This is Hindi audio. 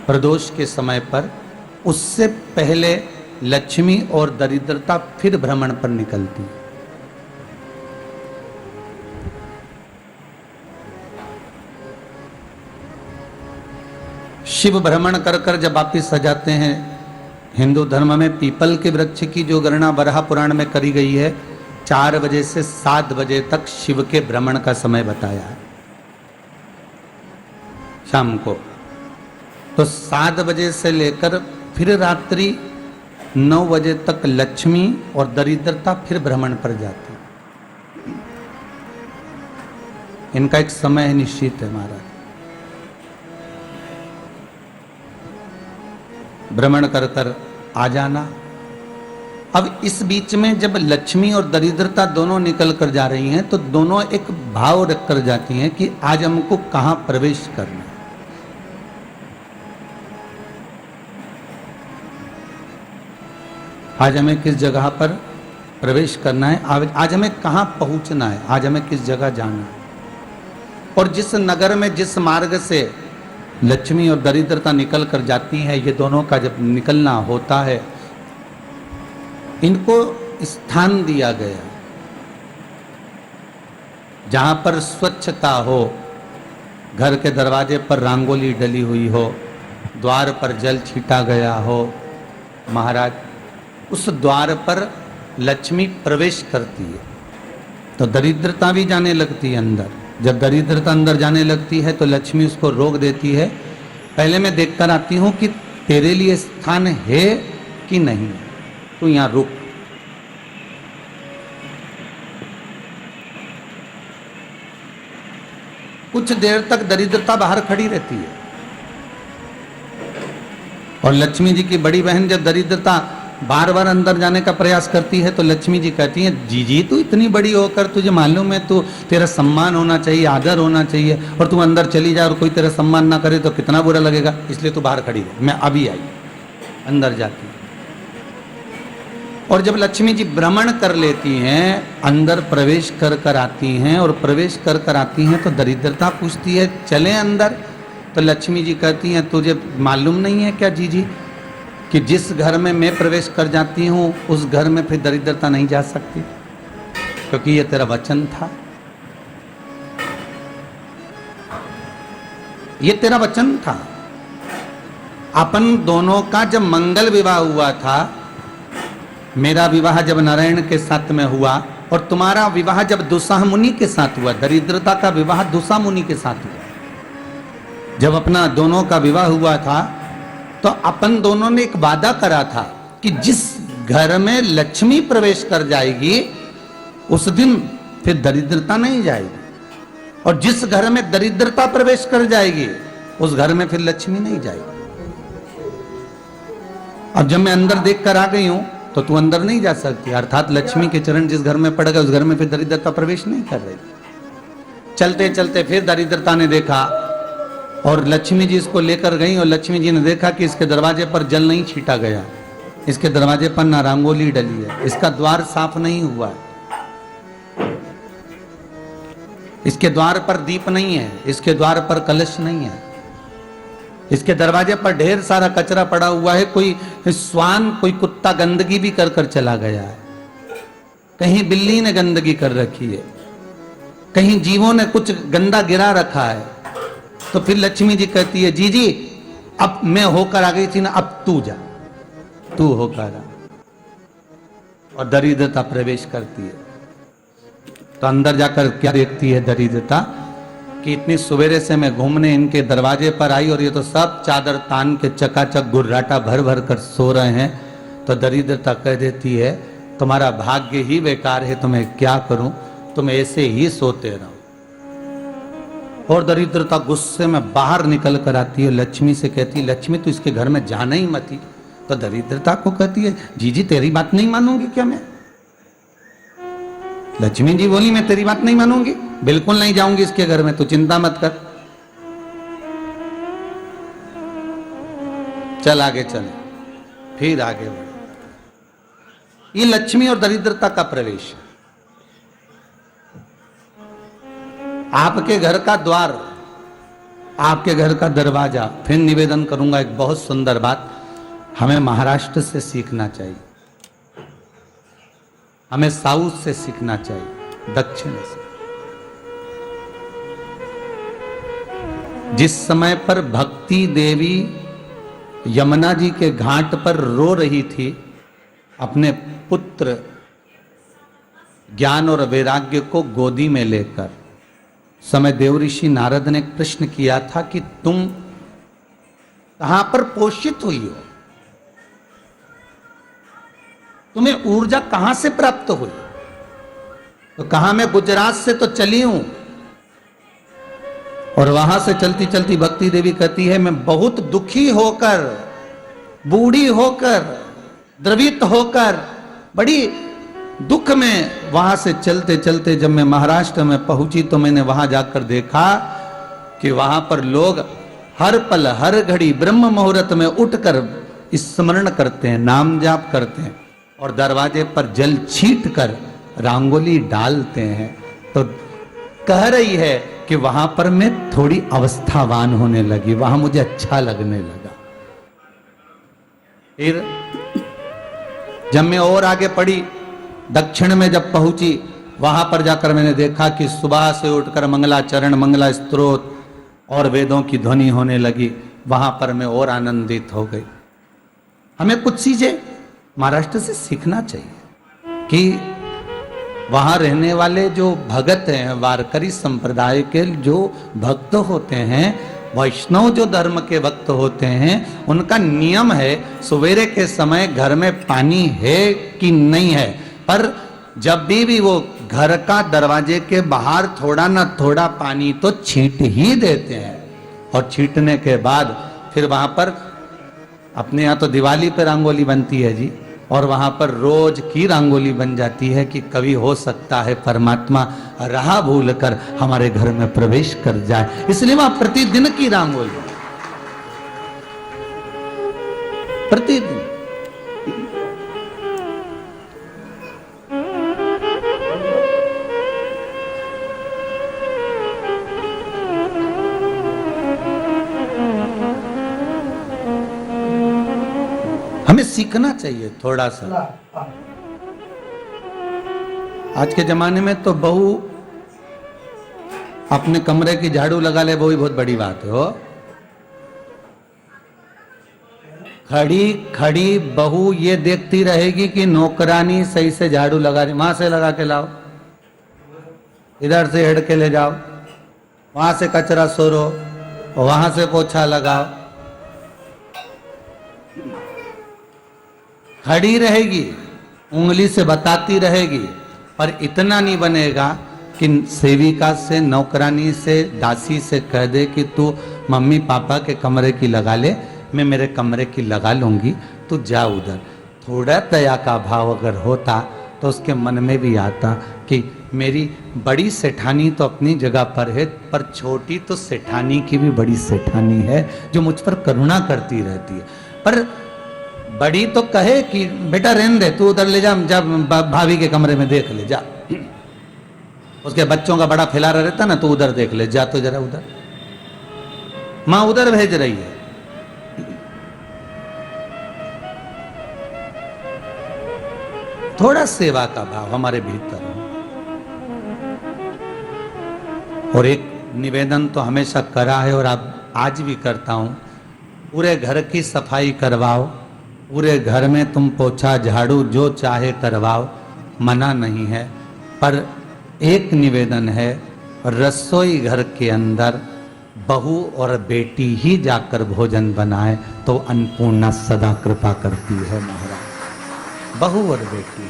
प्रदोष के समय पर, उससे पहले लक्ष्मी और दरिद्रता फिर भ्रमण पर निकलती है। शिव भ्रमण कर कर जब वापिस आ जाते हैं, हिंदू धर्म में पीपल के वृक्ष की जो गणना वराह पुराण में करी गई है, 4 बजे से 7 बजे तक शिव के भ्रमण का समय बताया है शाम को। तो 7 बजे से लेकर फिर रात्रि 9 बजे तक लक्ष्मी और दरिद्रता फिर भ्रमण पर जाती। इनका एक समय निश्चित है महाराज। भ्रमण कर कर आ जाना। अब इस बीच में जब लक्ष्मी और दरिद्रता दोनों निकल कर जा रही हैं, तो दोनों एक भाव रख कर जाती हैं कि आज हमको कहां प्रवेश करना है। आज हमें किस जगह पर प्रवेश करना है, आज हमें कहां पहुंचना है, आज हमें किस जगह जाना है। और जिस नगर में जिस मार्ग से लक्ष्मी और दरिद्रता निकल कर जाती है, ये दोनों का जब निकलना होता है, इनको स्थान दिया गया जहां पर स्वच्छता हो, घर के दरवाजे पर रंगोली डली हुई हो, द्वार पर जल छीटा गया हो। महाराज, उस द्वार पर लक्ष्मी प्रवेश करती है तो दरिद्रता भी जाने लगती है अंदर। जब दरिद्रता अंदर जाने लगती है तो लक्ष्मी उसको रोक देती है। पहले मैं देखकर आती हूं कि तेरे लिए स्थान है कि नहीं, तू यहां रुक। कुछ देर तक दरिद्रता बाहर खड़ी रहती है और लक्ष्मी जी की बड़ी बहन जब दरिद्रता बार बार अंदर जाने का प्रयास करती है तो लक्ष्मी जी कहती हैं, जी तू इतनी बड़ी होकर तुझे मालूम है तू तेरा सम्मान होना चाहिए, आदर होना चाहिए, और तू अंदर चली जाए और कोई तेरा सम्मान ना करे तो कितना बुरा लगेगा, इसलिए तू बाहर खड़ी रहे। मैं अभी आई। अंदर जाती है और जब लक्ष्मी जी भ्रमण कर लेती हैं, अंदर प्रवेश कर कर आती हैं और प्रवेश कर कर आती हैं तो दरिद्रता पूछती है चले अंदर। तो लक्ष्मी जी कहती हैं, तुझे मालूम नहीं है क्या जी कि जिस घर में मैं प्रवेश कर जाती हूं उस घर में फिर दरिद्रता नहीं जा सकती, क्योंकि ये तेरा वचन था, ये तेरा वचन था। अपन दोनों का जब मंगल विवाह हुआ था, मेरा विवाह जब नारायण के साथ में हुआ और तुम्हारा विवाह जब दुस्साह मुनि के साथ हुआ, दरिद्रता का विवाह दुस्साह मुनि के साथ हुआ। जब अपना दोनों का विवाह हुआ था तो अपन दोनों ने एक वादा करा था कि जिस घर में लक्ष्मी प्रवेश कर जाएगी उस दिन फिर दरिद्रता नहीं जाएगी, और जिस घर में दरिद्रता प्रवेश कर जाएगी उस घर में फिर लक्ष्मी नहीं जाएगी। अब जब मैं अंदर देख कर आ गई हूं तो तू अंदर नहीं जा सकती, अर्थात लक्ष्मी के चरण जिस घर में पड़ गए उस घर में फिर दरिद्रता प्रवेश नहीं कर रही। चलते चलते फिर दरिद्रता ने देखा और लक्ष्मी जी इसको लेकर गई और लक्ष्मी जी ने देखा कि इसके दरवाजे पर जल नहीं छीटा गया, इसके दरवाजे पर ना रंगोली डली है, इसका द्वार साफ नहीं हुआ है, इसके द्वार पर दीप नहीं है, इसके द्वार पर कलश नहीं है, इसके दरवाजे पर ढेर सारा कचरा पड़ा हुआ है, कोई स्वान कोई कुत्ता गंदगी भी कर कर चला गया है, कहीं बिल्ली ने गंदगी कर रखी है, कहीं जीवों ने कुछ गंदा गिरा रखा है। तो फिर लक्ष्मी जी कहती है, जी अब मैं होकर आ गई थी ना, अब तू जा, तू होकर आ। और दरिद्रता प्रवेश करती है तो अंदर जाकर क्या देखती है दरिद्रता कि इतनी सवेरे से मैं घूमने इनके दरवाजे पर आई और ये तो सब चादर तान के चकाचक गुर्राटा भर भर कर सो रहे हैं। तो दरिद्रता कह देती है, तुम्हारा भाग्य ही बेकार है, तुम्हें क्या करूं, तुम ऐसे ही सोते रहो। और दरिद्रता गुस्से में बाहर निकल कर आती है, लक्ष्मी से कहती है, लक्ष्मी तू इसके घर में जाना ही मत ही। तो दरिद्रता को कहती है, जी तेरी बात नहीं मानूंगी क्या मैं? लक्ष्मी जी बोली, मैं तेरी बात नहीं मानूंगी, बिल्कुल नहीं जाऊंगी इसके घर में, तू चिंता मत कर, चल आगे चले। फिर आगे बढ़े। ये लक्ष्मी और दरिद्रता का प्रवेश है। आपके घर का द्वार आपके घर का दरवाजा। फिर निवेदन करूंगा एक बहुत सुंदर बात, हमें महाराष्ट्र से सीखना चाहिए, हमें साउथ से सीखना चाहिए, दक्षिण से। जिस समय पर भक्ति देवी यमुना जी के घाट पर रो रही थी अपने पुत्र ज्ञान और वैराग्य को गोदी में लेकर, समय देवऋषि नारद ने प्रश्न किया था कि तुम कहां पर पोषित हुई हो, तुम्हें ऊर्जा कहां से प्राप्त हुई? तो कहा मैं गुजरात से तो चली हूं। और वहां से चलती चलती भक्ति देवी कहती है मैं बहुत दुखी होकर, बूढ़ी होकर, द्रवित होकर, बड़ी दुख में वहां से चलते चलते जब मैं महाराष्ट्र में पहुंची तो मैंने वहां जाकर देखा कि वहां पर लोग हर पल हर घड़ी ब्रह्म मुहूर्त में उठकर स्मरण करते हैं, नाम जाप करते हैं और दरवाजे पर जल छीट कर रंगोली डालते हैं। तो कह रही है कि वहां पर मैं थोड़ी अवस्थावान होने लगी, वहां मुझे अच्छा लगने लगा। फिर जब मैं और आगे पढ़ी, दक्षिण में जब पहुंची, वहां पर जाकर मैंने देखा कि सुबह से उठकर मंगलाचरण, मंगला स्तोत्र और वेदों की ध्वनि होने लगी। वहां पर मैं और आनंदित हो गई। हमें कुछ चीजें महाराष्ट्र से सीखना चाहिए कि वहां रहने वाले जो भगत हैं, वारकरी संप्रदाय के जो भक्त होते हैं, वैष्णव जो धर्म के भक्त होते हैं, उनका नियम है सवेरे के समय घर में पानी है कि नहीं है, पर जब भी वो घर का दरवाजे के बाहर थोड़ा ना थोड़ा पानी तो छींट ही देते हैं। और छींटने के बाद फिर वहां पर अपने यहाँ तो दिवाली पे रंगोली बनती है जी, और वहां पर रोज की रंगोली बन जाती है कि कभी हो सकता है परमात्मा राह भूल कर हमारे घर में प्रवेश कर जाए, इसलिए वहां प्रतिदिन की रंगोली, प्रतिदिन। हमें सीखना चाहिए थोड़ा सा। आज के जमाने में तो बहू अपने कमरे की झाड़ू लगा ले, वो ही बहुत बड़ी बात है। हो खड़ी खड़ी बहू ये देखती रहेगी कि नौकरानी सही से झाड़ू लगा रही, वहां से लगा के लाओ, इधर से हेड के ले जाओ, वहां से कचरा सोरो, वहां से पोछा लगाओ। खड़ी रहेगी, उंगली से बताती रहेगी, पर इतना नहीं बनेगा कि सेविका से, नौकरानी से, दासी से कह दे कि तू मम्मी पापा के कमरे की लगा ले, मैं मेरे कमरे की लगा लूंगी, तू जा उधर। थोड़ा दया का भाव अगर होता तो उसके मन में भी आता कि मेरी बड़ी सेठानी तो अपनी जगह पर है, पर छोटी तो सेठानी की भी बड़ी सेठानी है जो मुझ पर करुणा करती रहती है। पर बड़ी तो कहे कि बेटा रहने दे, तू उधर ले जा, जा भाभी के कमरे में देख ले जा, उसके बच्चों का बड़ा फैलारा रहता ना, तो उधर देख ले जा, तो जरा उधर मां उधर भेज रही है। थोड़ा सेवा का भाव हमारे भीतर हो। और एक निवेदन तो हमेशा करा है और अब आज भी करता हूं, पूरे घर की सफाई करवाओ, पूरे घर में तुम पोछा झाड़ू जो चाहे करवाओ, मना नहीं है। पर एक निवेदन है, रसोई घर के अंदर बहू और बेटी ही जाकर भोजन बनाए तो अन्नपूर्णा सदा कृपा करती है महाराज। बहू और बेटी